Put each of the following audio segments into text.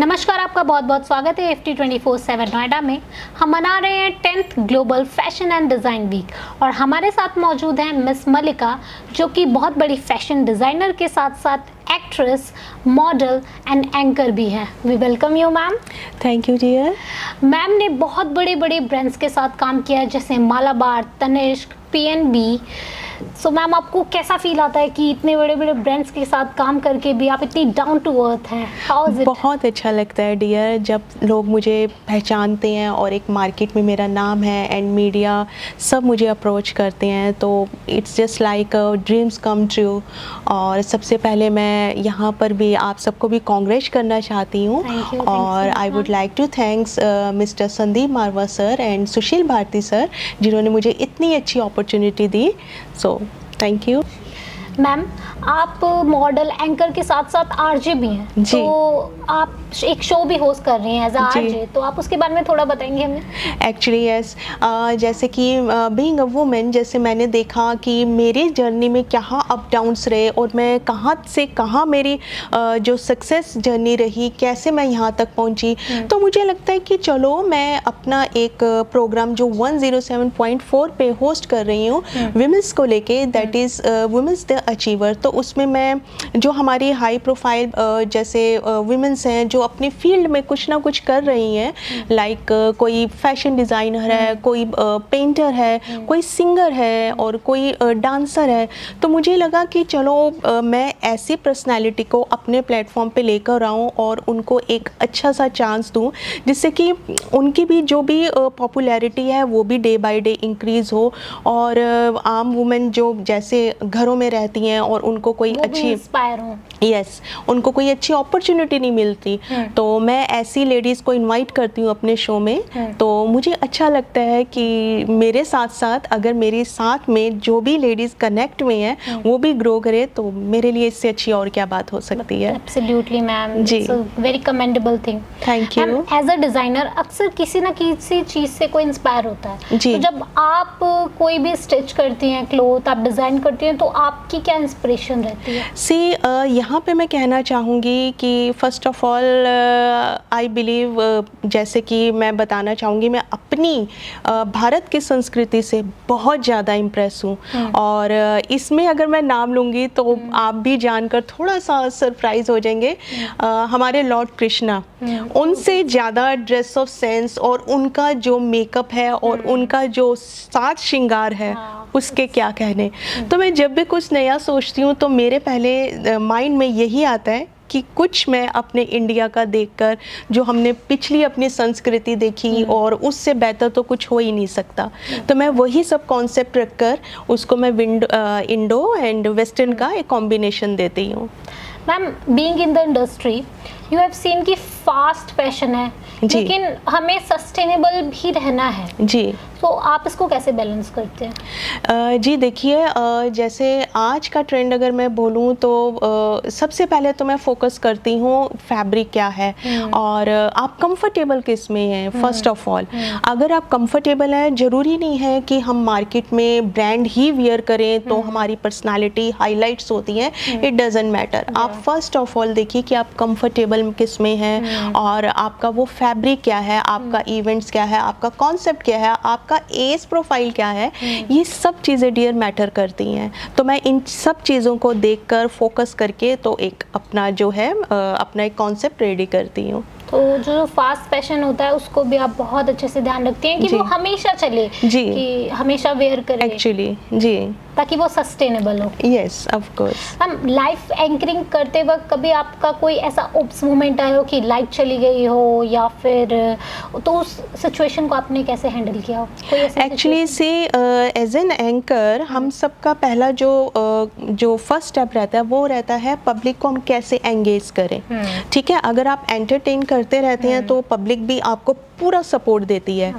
नमस्कार, आपका बहुत बहुत स्वागत है FT 24/7 नोएडा में। हम मना रहे हैं 10th global fashion and design week और हमारे साथ मौजूद हैं मिस मल्लिका, जो कि बहुत बड़ी फैशन डिज़ाइनर के साथ साथ एक्ट्रेस, मॉडल एंड एंकर भी हैं। We welcome you ma'am. Thank you dear. Ma'am ने बहुत बड़े बड़े ब्रांड्स के साथ काम किया है, जैसे Malabar, Tanishq, PNB। So ma'am, आपको कैसा फील आता है कि इतने बड़े बड़े ब्रांड्स के साथ काम करके भी आप इतनी डाउन टू अर्थ हैं? How is it? बहुत अच्छा लगता है डियर, जब लोग मुझे पहचानते हैं और एक मार्केट में मेरा नाम है एंड मीडिया सब मुझे अप्रोच करते हैं, तो it's just like dreams come true. और सबसे पहले मैं यहाँ पर भी आप सबको भी कांग्रेच करना चाहती हूँ और I would like to thanks mister Sandeep Marwah sir and Sushil Bharti sir, जिन्होंने मुझे इतनी अच्छी अपॉर्चुनिटी दी। So thank you ma'am. आप मॉडल एंकर के साथ साथ आरजे भी हैं, तो आप एक शो भी होस्ट कर रही हैं एज आरजे, तो आप उसके बारे में थोड़ा बताएंगे हमें? एक्चुअली यस, जैसे कि बीइंग अ वुमेन, जैसे मैंने देखा कि मेरी जर्नी में क्या अप डाउन्स रहे और मैं कहाँ से कहाँ मेरी जो सक्सेस जर्नी रही, कैसे मैं यहाँ तक पहुँची, तो मुझे लगता है कि चलो मैं अपना एक प्रोग्राम जो 107.4 पे होस्ट कर रही हूँ वुमेन्स को लेके, that is women's the achiever. तो उसमें मैं जो हमारी हाई प्रोफाइल जैसे वुमेन्स हैं जो अपने फील्ड में कुछ ना कुछ कर रही हैं, लाइक कोई फैशन डिज़ाइनर है, कोई पेंटर है, कोई सिंगर है और कोई डांसर है, तो मुझे लगा कि चलो मैं ऐसी पर्सनालिटी को अपने प्लेटफॉर्म पे लेकर आऊँ और उनको एक अच्छा सा चांस दूँ, जिससे कि उनकी भी जो भी पॉपुलैरिटी है वो भी डे बाय डे इंक्रीज़ हो और आम वुमेन जो जैसे घरों में रहती हैं और उनको कोई अच्छी इंस्पायर हो, यस, उनको कोई अच्छी अपॉर्चुनिटी नहीं मिलती, तो मैं ऐसी लेडीज़ को इनवाइट करती हूँ अपने शो में। तो मुझे अच्छा लगता है कि मेरे साथ साथ अगर मेरे साथ में जो भी लेडीज़ कनेक्ट में हैं वो भी ग्रो करे, तो मेरे लिए इससे अच्छी और क्या बात हो सकती है। एब्सोल्युटली मैम, जी, very commendable thing. Thank you. As a designer अक्सर किसी ना किसी चीज़ से कोई इंस्पायर होता है, जी। तो जब आप कोई भी स्टिच करती हैं, क्लोथ आप डिज़ाइन करती हैं, तो आपकी क्या इंस्पिरेशन रहती है? सी यहाँ पे मैं कहना चाहूँगी कि first of all I believe, जैसे कि मैं बताना चाहूँगी मैं अपनी भारत की संस्कृति से बहुत ज़्यादा इम्प्रेस हूँ और इसमें अगर मैं नाम लूँगी तो आप भी जानकर थोड़ा सा सरप्राइज हो जाएंगे। हमारे लॉर्ड कृष्णा, उनसे ज़्यादा ड्रेस ऑफ सेंस और उनका जो मेकअप है और उनका जो साज श्रृंगार है, उसके क्या कहने। तो मैं जब भी कुछ नया सोचती हूँ तो मेरे पहले माइंड में यही आता है कि कुछ मैं अपने इंडिया का देखकर, जो हमने पिछली अपनी संस्कृति देखी और उससे बेहतर तो कुछ हो ही नहीं सकता, तो मैं वही सब कॉन्सेप्ट रखकर उसको मैं इंडो एंड वेस्टर्न का एक कॉम्बिनेशन देती हूँ। Ma'am, being in the industry you have seen कि फास्ट फैशन है, लेकिन हमें सस्टेनेबल भी रहना है जी, तो आप इसको कैसे बैलेंस करते हैं? जी देखिए, जैसे आज का ट्रेंड अगर मैं बोलूँ तो सबसे पहले तो मैं फोकस करती हूँ फैब्रिक क्या है और आप कंफर्टेबल किस में हैं। फर्स्ट ऑफ ऑल, अगर आप कंफर्टेबल हैं, ज़रूरी नहीं है कि हम मार्केट में ब्रांड ही वियर करें तो हमारी पर्सनालिटी हाईलाइट्स होती हैं, इट डजेंट मैटर। आप फर्स्ट ऑफ ऑल देखिए कि आप कंफर्टेबल किस में हैं और आपका वो फैब्रिक क्या है, आपका इवेंट्स क्या है, आपका कॉन्सेप्ट क्या है, आपका एज प्रोफाइल क्या है, ये सब चीज़ें डियर मैटर करती हैं। तो मैं इन सब चीज़ों को देखकर फोकस करके तो एक अपना जो है अपना एक कॉन्सेप्ट रेडी करती हूँ। तो जो फास्ट फैशन होता है उसको भी आप बहुत अच्छे से ध्यान रखती हैं कि वो हमेशा चले, जी, कि हमेशा वेयर करें एक्चुअली, जी, ताकि वो सस्टेनेबल हो। Yes, of course. हम लाइफ एंकरिंग करते वक्त कभी आपका कोई ऐसा उप्स मोमेंट आया हो कि लाइट चली गई हो, या फिर तो उस सिचुएशन को आपने कैसे हैंडल किया हो? कोई ऐसा एक्चुअली से एज एन एंकर हम सबका पहला जो फर्स्ट स्टेप रहता है वो रहता है पब्लिक को हम कैसे एंगेज करें। ठीक है, अगर आप एंटरटेन करते रहते हैं तो पब्लिक भी आपको पूरा सपोर्ट देती है।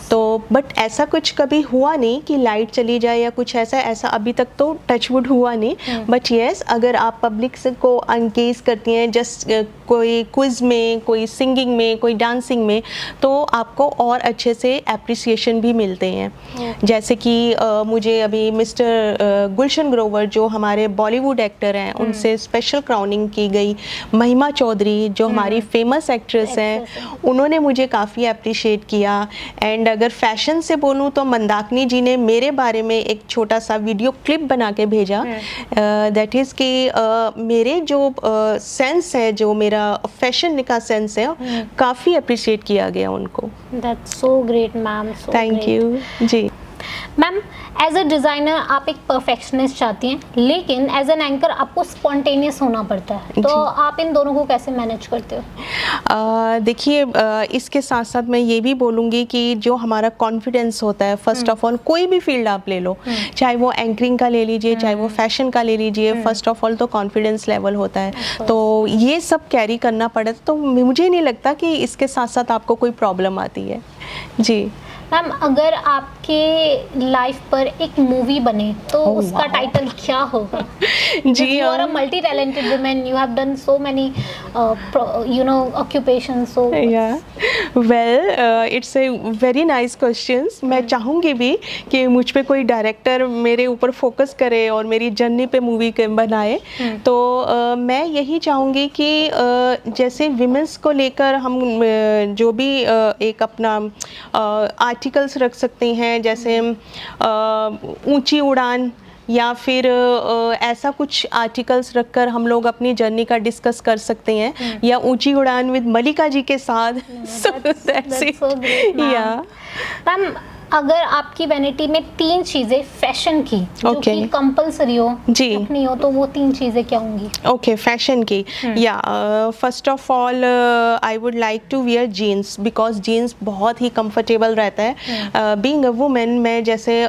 तो बट ऐसा कुछ कभी हुआ नहीं कि लाइट चली जाए या कुछ ऐसा अभी तक तो टचवुड हुआ नहीं। बट येस, अगर आप पब्लिक से को एंगेज करती हैं जस्ट कोई क्विज में, कोई सिंगिंग में, कोई डांसिंग में, तो आपको और अच्छे से एप्रिसिएशन भी मिलते हैं। जैसे कि मुझे अभी मिस्टर गुलशन ग्रोवर जो हमारे बॉलीवुड एक्टर हैं उनसे स्पेशल क्राउनिंग की गई। महिमा चौधरी जो हमारी फेमस एक्ट्रेस हैं, उन्होंने मुझे काफ़ी अप्रिशिएट किया। एंड अगर फैशन से बोलूँ तो मंदाकिनी जी ने मेरे बारे में एक छोटा सा वीडियो क्लिप बना के भेजा। दैट इज़ कि मेरे जो सेंस है, जो मेरा फैशन का सेंस है, काफ़ी अप्रिशिएट किया गया उनको। That's so great ma'am, thank you जी। मैम, एज अ डिज़ाइनर आप एक परफेक्शनिस्ट चाहती हैं, लेकिन एज एन एंकर आपको स्पॉन्टेनियस होना पड़ता है, तो आप इन दोनों को कैसे मैनेज करते हो? देखिए, इसके साथ साथ मैं ये भी बोलूँगी कि जो हमारा कॉन्फिडेंस होता है, फर्स्ट ऑफ ऑल कोई भी फील्ड आप ले लो, चाहे वो एंकरिंग का ले लीजिए, चाहे वो फैशन का ले लीजिए, फर्स्ट ऑफ ऑल तो कॉन्फिडेंस लेवल होता है। तो ये सब कैरी करना पड़े, तो मुझे नहीं लगता कि इसके साथ साथ आपको कोई प्रॉब्लम आती है जी। मैम, अगर आपके लाइफ पर एक मूवी बने तो उसका टाइटल क्या होगा? जी, you are a multi talented woman, you have done so many occupations, so well, it's a very nice questions. मैं चाहूँगी भी कि मुझ पे कोई डायरेक्टर मेरे ऊपर फोकस करे और मेरी जर्नी पे मूवी बनाए। तो मैं यही चाहूँगी कि जैसे विमेंस को लेकर हम जो भी एक अपना आर्टिकल्स रख सकते हैं, जैसे ऊंची उड़ान, या फिर ऐसा कुछ आर्टिकल्स रखकर हम लोग अपनी जर्नी का डिस्कस कर सकते हैं, या ऊंची उड़ान विद मलिका जी के साथ। that's so great, ma'am. Ma'am, अगर आपकी वैनिटी में 3 चीजें फैशन की जो कि कंपलसरी हो जी रखनी हो, तो वो 3 चीजें क्या होंगी? ओके, फैशन की, yeah first of all I would like to wear jeans, because jeans बहुत ही कंफर्टेबल रहता है। बीइंग अ वुमेन, मैं जैसे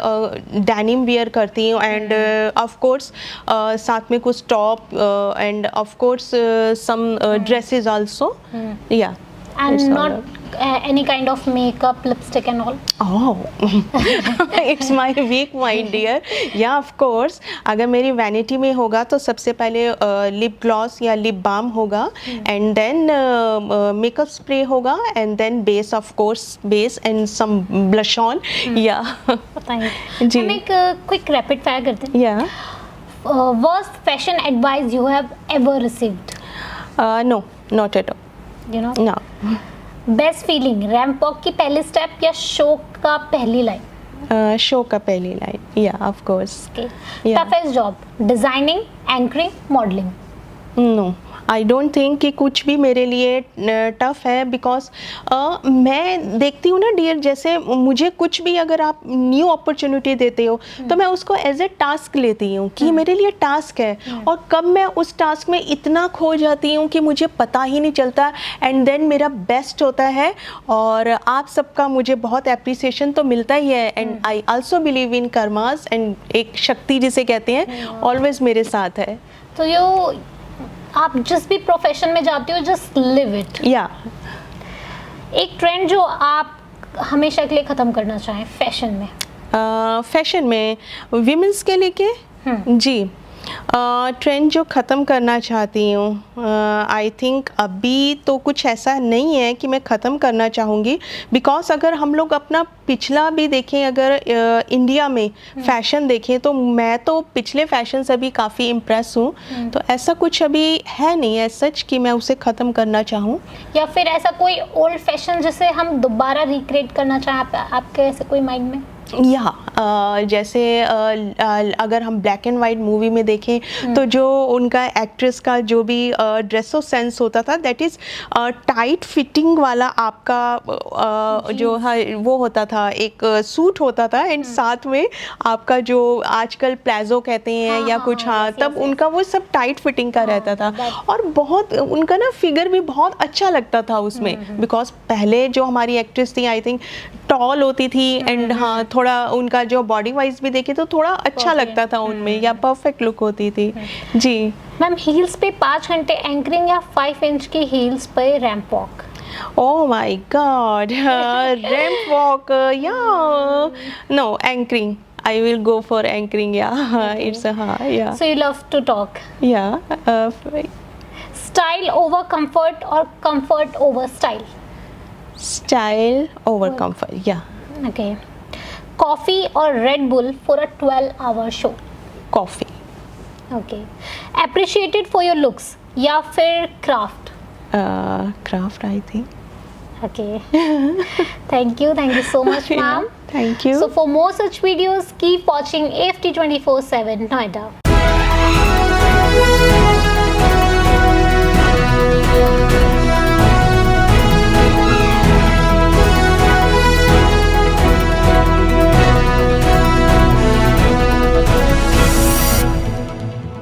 डेनिम वियर करती हूँ, एंड ऑफ कोर्स साथ में कुछ top, and of course some dresses also, yeah and not any kind of makeup, lipstick and all? Oh, it's my weak mind, dear. Yeah, of course. अगर मेरी vanity में होगा तो सबसे पहले लिप ग्लॉस या लिप बाम होगा, and then makeup spray होगा, and then base, of course base and some blush on. Yeah जी, हम एक क्विक रैपिड फायर करते हैं। Yeah worst fashion advice you have ever received? No, not at all. You know? No. Best feeling, ramp walk की पहली step या show का पहली लाइन? शो का पहली line, yeah of course. Toughest job, designing, anchoring, modelling? No, I don't think कि कुछ भी मेरे लिए टफ है, बिकॉज मैं देखती हूँ ना डियर, जैसे मुझे कुछ भी अगर आप न्यू अपॉर्चुनिटी देते हो तो मैं उसको एज ए टास्क लेती हूँ कि मेरे लिए टास्क है, और कब मैं उस टास्क में इतना खो जाती हूँ कि मुझे पता ही नहीं चलता, एंड देन मेरा बेस्ट होता है, और आप सबका मुझे बहुत एप्रिसिएशन तो मिलता ही है। And I also believe in karmas, and एक शक्ति जिसे कहते हैं ऑलवेज मेरे साथ है। तो यो आप जिस भी प्रोफेशन में जाते हो, जस्ट लिव इट। या एक ट्रेंड जो आप हमेशा के लिए ख़त्म करना चाहें फैशन में? फैशन में विमेंस के लेके जी, ट्रेंड जो ख़त्म करना चाहती हूँ, आई थिंक अभी तो कुछ ऐसा नहीं है कि मैं ख़त्म करना चाहूँगी, बिकॉज अगर हम लोग अपना पिछला भी देखें, अगर इंडिया में फैशन देखें, तो मैं तो पिछले फैशन से भी काफ़ी इम्प्रेस हूँ। तो ऐसा कुछ अभी है नहीं है सच कि मैं उसे ख़त्म करना चाहूँ। या फिर ऐसा कोई ओल्ड फैशन जिसे हम दोबारा रिक्रिएट करना चाहें, आपके ऐसे कोई माइंड में? या जैसे अगर हम ब्लैक एंड वाइट मूवी में देखें तो जो उनका एक्ट्रेस का जो भी ड्रेसो सेंस होता था, दैट इज़ टाइट फिटिंग वाला आपका जो है वो होता था, एक सूट होता था, एंड साथ में आपका जो आजकल प्लाजो कहते हैं या कुछ, तब उनका वो सब टाइट फिटिंग का रहता था, और बहुत उनका ना फिगर भी बहुत अच्छा लगता था उसमें, बिकॉज पहले जो हमारी एक्ट्रेस थी आई थिंक टॉल होती थी, एंड हाँ थोड़ा उनका जो बॉडी वाइज भी देखे तो थोड़ा अच्छा लगता था उनमें, या परफेक्ट लुक होती थी जी। मैम, हील्स पे 5 घंटे एंकरिंग या 5 इंच की हील्स पे ramp walk? Oh my God. Ramp walk. Yeah. No, anchoring. I will go for anchoring. Yeah. It's a yeah. So you love to talk. Yeah. Style over comfort or comfort over style? Style over comfort. Yeah. Okay. Coffee or Red Bull for a 12-hour show? Coffee. Okay. Appreciated for your looks या फिर craft? Craft, I think. Okay. Thank you so much, Yeah, ma'am. thank you. So for more such videos, keep watching AFT 24/7 Noida.